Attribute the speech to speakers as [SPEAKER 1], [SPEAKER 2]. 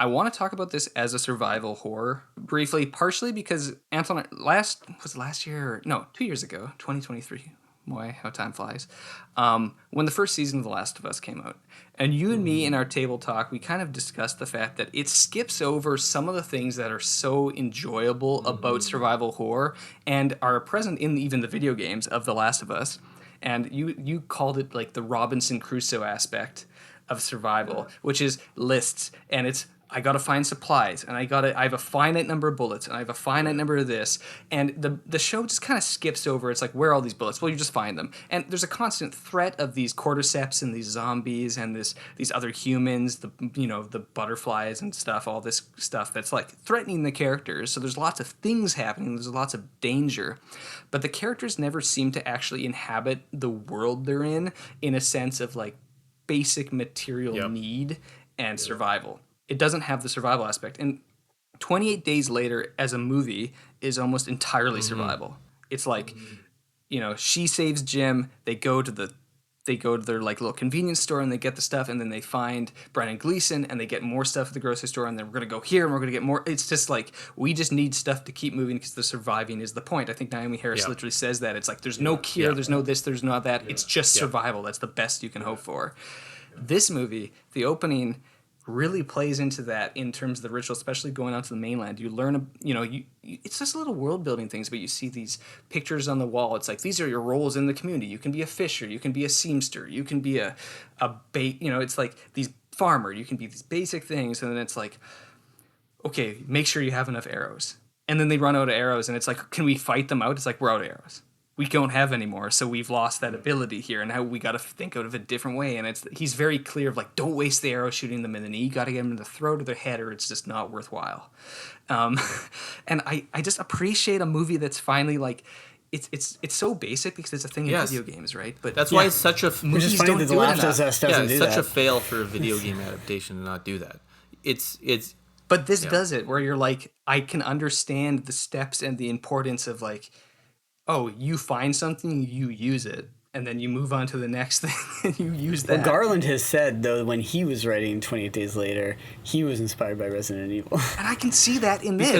[SPEAKER 1] I want to talk about this as a survival horror briefly, partially because Anton, last year? No, 2 years ago, 2023. Boy, how time flies. When the first season of The Last of Us came out, and you and me in our table talk, we kind of discussed the fact that it skips over some of the things that are so enjoyable about survival horror and are present in even the video games of The Last of Us. And you called it like the Robinson Crusoe aspect of survival, which is lists, and it's I gotta find supplies, and I have a finite number of bullets, and I have a finite number of this, and the show just kind of skips over. It's like, where are all these bullets? Well, you just find them, and there's a constant threat of these cordyceps and these zombies and these other humans, the butterflies and stuff, all this stuff that's like threatening the characters. So there's lots of things happening. There's lots of danger, but the characters never seem to actually inhabit the world they're in a sense of like basic material need and survival. It doesn't have the survival aspect. And 28 Days Later as a movie is almost entirely survival. It's like, she saves Jim, they go to their like little convenience store and they get the stuff, and then they find Brendan Gleeson and they get more stuff at the grocery store, and then we're going to go here and we're going to get more. It's just like, we just need stuff to keep moving because the surviving is the point. I think Naomi Harris literally says that. It's like, there's no cure, there's no this, there's no that. It's just survival. That's the best you can hope for. This movie, the opening really plays into that in terms of the ritual, especially going out to the mainland. You learn, it's just little world building things, but you see these pictures on the wall. It's like, these are your roles in the community. You can be a fisher, you can be a seamster, you can be it's like these farmer, you can be these basic things. And then it's like, okay, make sure you have enough arrows. And then they run out of arrows, and it's like, can we fight them out? It's like, we're out of arrows. We don't have any more, so we've lost that ability here, and now we got to think out of a different way. And he's very clear of like, don't waste the arrow shooting them in the knee. You got to get them in the throat or the head, or it's just not worthwhile. And I just appreciate a movie that's finally like, it's so basic because it's a thing in video games, right? But
[SPEAKER 2] that's why it's such a
[SPEAKER 1] movies don't do enough.
[SPEAKER 2] It's such a fail for a video game adaptation to not do that. It's.
[SPEAKER 1] But this does it, where you're like, I can understand the steps and the importance of like, oh, you find something, you use it, and then you move on to the next thing, and you use that.
[SPEAKER 3] Well, Garland has said, though, when he was writing 28 Days Later, he was inspired by Resident Evil.
[SPEAKER 1] And I can see that in this.